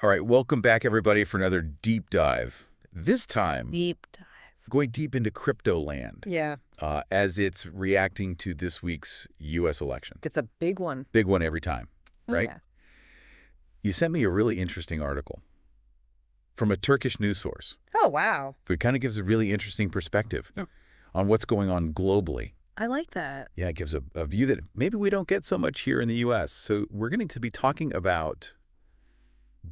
All right, welcome back, everybody, for another deep dive. This time, Deep dive. going deep into crypto land Yeah. as it's reacting to this week's U.S. election. It's a big one. Big one every time, right? Yeah. You sent me a really interesting article from a Turkish news source. Oh, wow. It kind of gives a really interesting perspective on what's going on globally. I like that. Yeah, it gives a view that maybe we don't get so much here in the U.S. So we're going to be talking about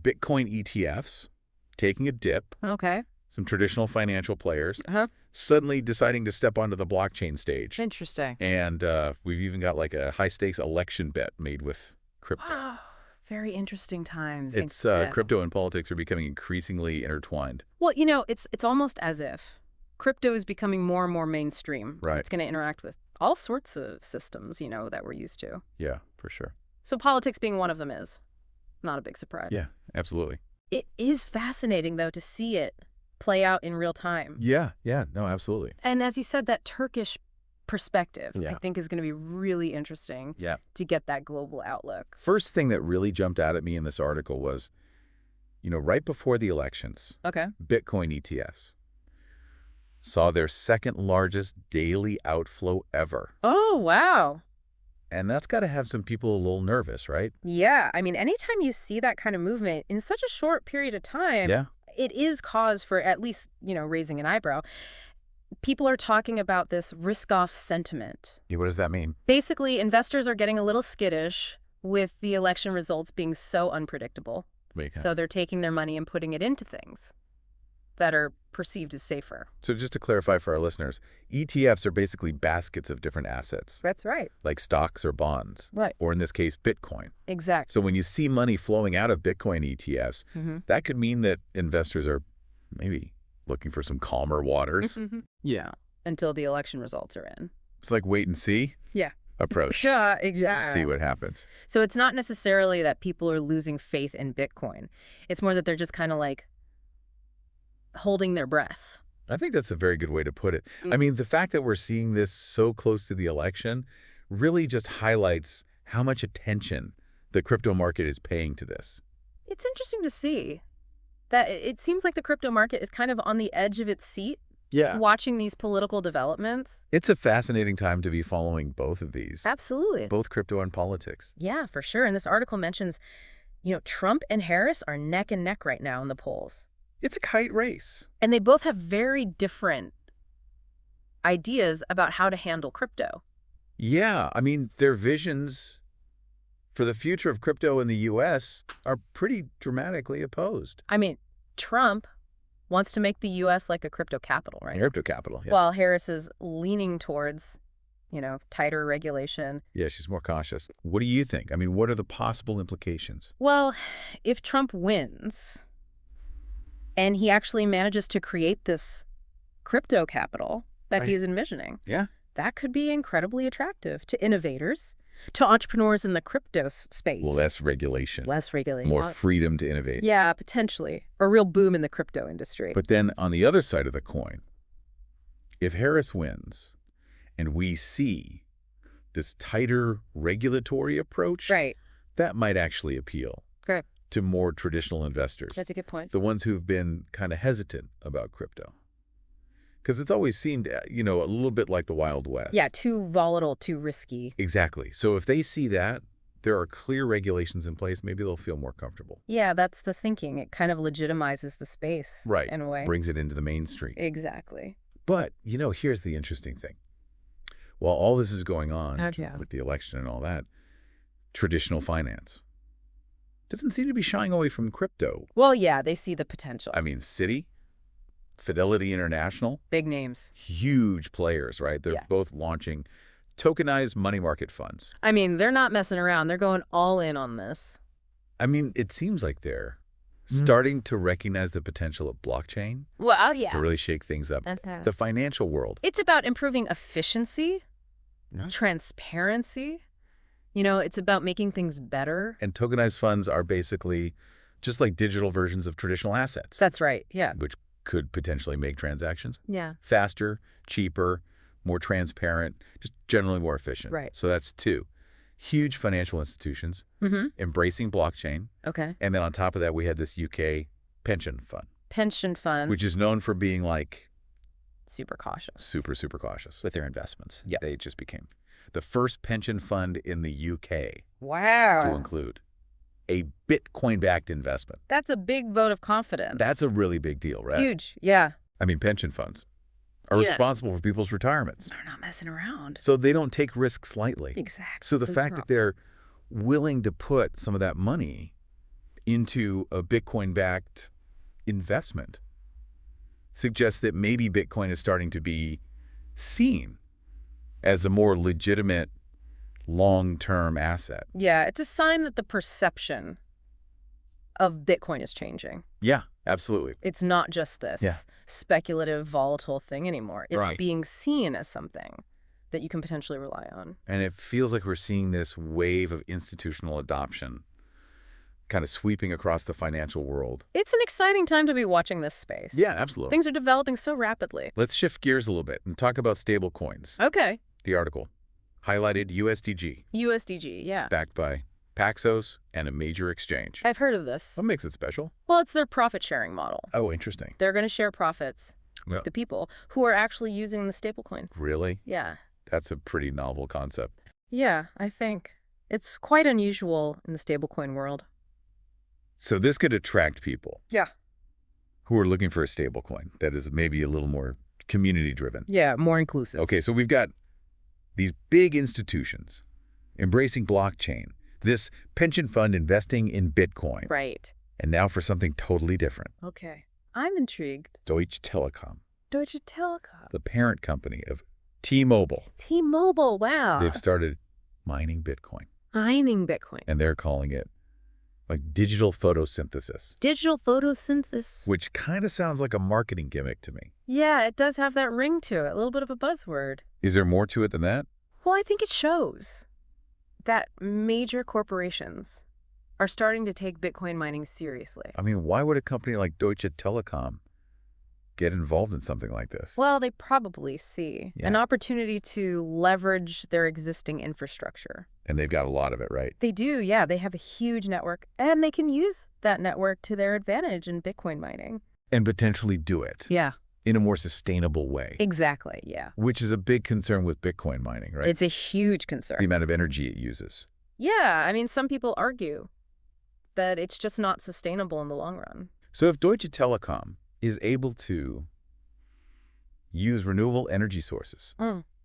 Bitcoin ETFs taking a dip, Okay. some traditional financial players Uh-huh. suddenly deciding to step onto the blockchain stage. Interesting. And we've even got like a high-stakes election bet made with crypto. Wow. Very interesting times. It's crypto and politics are becoming increasingly intertwined. Well, you know, it's almost as if crypto is becoming more and more mainstream. Right. It's going to interact with all sorts of systems, that we're used to. Yeah, for sure. So politics being one of them is not a big surprise. Yeah, absolutely. It is fascinating, though, to see it play out in real time. Yeah, no, absolutely. And as you said, that Turkish perspective, Yeah. I think, is going to be really interesting Yeah. to get that global outlook. First thing that really jumped out at me in this article was, right before the elections, Okay. Bitcoin ETFs saw their second largest daily outflow ever. Oh, wow. And that's got to have some people a little nervous, right? Yeah. I mean, anytime you see that kind of movement in such a short period of time, Yeah. it is cause for at least, raising an eyebrow. People are talking about this risk-off sentiment. Yeah, what does that mean? Basically, investors are getting a little skittish with the election results being so unpredictable. So they're taking their money and putting it into things that are perceived as safer. So just to clarify for our listeners, ETFs are basically baskets of different assets, That's right. like stocks or bonds, Right. or in this case, Bitcoin. Exactly. So when you see money flowing out of Bitcoin ETFs, that could mean that investors are maybe looking for some calmer waters. Yeah. Until the election results are in. It's like wait and see Yeah. approach. Yeah, exactly. See what happens. So it's not necessarily that people are losing faith in Bitcoin. It's more that they're just kind of like holding their breath. I think that's a very good way to put it. I mean, the fact that we're seeing this so close to the election really just highlights how much attention the crypto market is paying to this. It's interesting to see that it seems like the crypto market is kind of on the edge of its seat, Yeah. watching these political developments. It's a fascinating time to be following both of these, Absolutely. both crypto and politics. Yeah, for sure. And this article mentions, Trump and Harris are neck and neck right now in the polls. It's a kite race. And they both have very different ideas about how to handle crypto. Yeah, I mean, their visions for the future of crypto in the U.S. are pretty dramatically opposed. I mean, Trump wants to make the U.S. like a crypto capital, right? Crypto capital, yeah. While Harris is leaning towards, tighter regulation. Yeah, she's more cautious. What do you think? I mean, what are the possible implications? Well, if Trump wins and he actually manages to create this crypto capital that he's envisioning, Yeah. that could be incredibly attractive to innovators, to entrepreneurs in the crypto space. Well, less regulation. Less regulation. More freedom to innovate. Yeah, potentially. A real boom in the crypto industry. But then on the other side of the coin, if Harris wins and we see this tighter regulatory approach, Right. that might actually appeal Great. to more traditional investors, That's a good point. the ones who've been kind of hesitant about crypto. Because it's always seemed, a little bit like the Wild West. Yeah, too volatile, too risky. Exactly. So if they see that, there are clear regulations in place, maybe they'll feel more comfortable. Yeah, that's the thinking. It kind of legitimizes the space. Right. In a way. Brings it into the mainstream. Exactly. But, here's the interesting thing. While all this is going on Yeah. with the election and all that, traditional finance doesn't seem to be shying away from crypto. Well, yeah, they see the potential. I mean, Citi, Fidelity International, Big names. huge players, right? They're both launching tokenized money market funds. I mean, they're not messing around. They're going all in on this. I mean, it seems like they're starting to recognize the potential of blockchain Well, yeah. to really shake things up. The financial world. It's about improving efficiency, transparency. It's about making things better. And tokenized funds are basically just like digital versions of traditional assets. That's right. Yeah. Which could potentially make transactions Yeah. faster, cheaper, more transparent, just generally more efficient. Right. So that's two. huge financial institutions embracing blockchain. Okay. And then on top of that, we had this UK pension fund. Pension fund. Which is known for being like... super cautious. Super, super cautious with their investments. Yeah. They just became the first pension fund in the UK. Wow. To include a Bitcoin-backed investment. That's a big vote of confidence. That's a really big deal, right? Huge, yeah. I mean, pension funds are responsible for people's retirements. They're not messing around. So they don't take risks lightly. Exactly. So the fact that they're willing to put some of that money into a Bitcoin-backed investment suggests that maybe Bitcoin is starting to be seen as a more legitimate long-term asset. Yeah, it's a sign that the perception of Bitcoin is changing. Yeah, absolutely. It's not just this speculative, volatile thing anymore. It's being seen as something that you can potentially rely on. And it feels like we're seeing this wave of institutional adoption kind of sweeping across the financial world. It's an exciting time to be watching this space. Yeah, absolutely. Things are developing so rapidly. Let's shift gears a little bit and talk about stablecoins. Okay. The article highlighted USDG. USDG, yeah. Backed by Paxos and a major exchange. I've heard of this. What makes it special? Well, it's their profit-sharing model. Oh, interesting. They're going to share profits with the people who are actually using the stablecoin. Really? Yeah. That's a pretty novel concept. Yeah, I think. It's quite unusual in the stablecoin world. So this could attract people. Yeah. Who are looking for a stablecoin that is maybe a little more community-driven. Yeah, more inclusive. Okay, so we've got these big institutions embracing blockchain, this pension fund investing in Bitcoin. Right. And now for something totally different. Okay. I'm intrigued. Deutsche Telekom. Deutsche Telekom. The parent company of T-Mobile. T-Mobile, wow. They've started mining Bitcoin. Mining Bitcoin. And they're calling it like digital photosynthesis. Digital photosynthesis. Which kind of sounds like a marketing gimmick to me. Yeah, it does have that ring to it, a little bit of a buzzword. Is there more to it than that? Well, I think it shows that major corporations are starting to take Bitcoin mining seriously. I mean, why would a company like Deutsche Telekom get involved in something like this? Well, they probably see an opportunity to leverage their existing infrastructure. And they've got a lot of it, right? They do, yeah. They have a huge network, and they can use that network to their advantage in Bitcoin mining. And potentially do it. Yeah. In a more sustainable way. Exactly, yeah. Which is a big concern with Bitcoin mining, right? It's a huge concern. The amount of energy it uses. Yeah, I mean, some people argue that it's just not sustainable in the long run. So if Deutsche Telekom is able to use renewable energy sources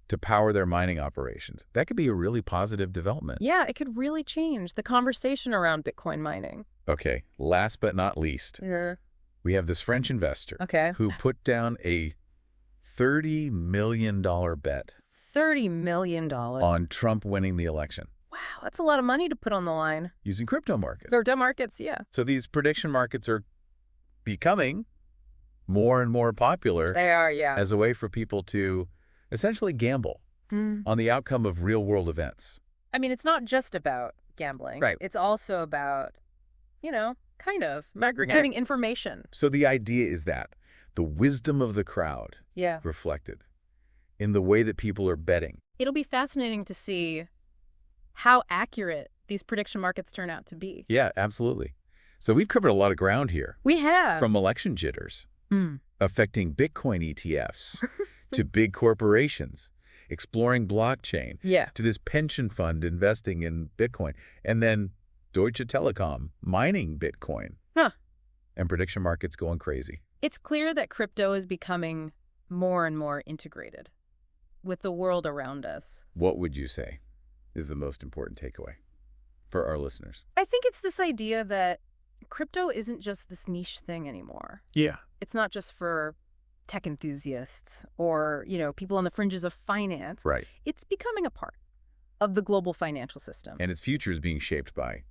to power their mining operations, that could be a really positive development. Yeah, it could really change the conversation around Bitcoin mining. Okay, last but not least, we have this French investor who put down a $30 million bet. $30 million. On Trump winning the election. Wow, that's a lot of money to put on the line. Using crypto markets. Crypto markets, yeah. So these prediction markets are becoming more and more popular. They are, yeah. As a way for people to essentially gamble on the outcome of real-world events. I mean, it's not just about gambling. Right. It's also about, you know, kind of getting information. So the idea is that the wisdom of the crowd reflected in the way that people are betting. It'll be fascinating to see how accurate these prediction markets turn out to be. Yeah, absolutely. So we've covered a lot of ground here. We have. From election jitters affecting Bitcoin ETFs to big corporations exploring blockchain to this pension fund investing in Bitcoin, and then Deutsche Telekom mining Bitcoin and prediction markets going crazy. It's clear that crypto is becoming more and more integrated with the world around us. What would you say is the most important takeaway for our listeners? I think it's this idea that crypto isn't just this niche thing anymore. Yeah. It's not just for tech enthusiasts or, you know, people on the fringes of finance. Right. It's becoming a part of the global financial system. And its future is being shaped by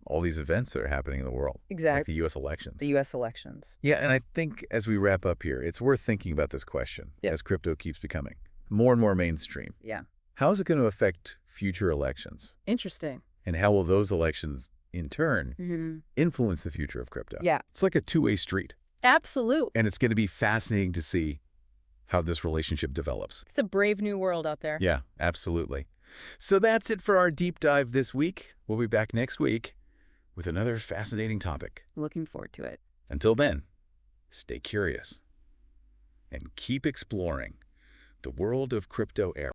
all these events that are happening in the world. Exactly. Like the U.S. elections. The U.S. elections. Yeah, and I think as we wrap up here, it's worth thinking about this question as crypto keeps becoming more and more mainstream. Yeah. How is it going to affect future elections? Interesting. And how will those elections, in turn, influence the future of crypto? Yeah. It's like a two-way street. Absolutely. And it's going to be fascinating to see how this relationship develops. It's a brave new world out there. Yeah, absolutely. So that's it for our deep dive this week. We'll be back next week with another fascinating topic. Looking forward to it. Until then, stay curious and keep exploring the world of crypto era.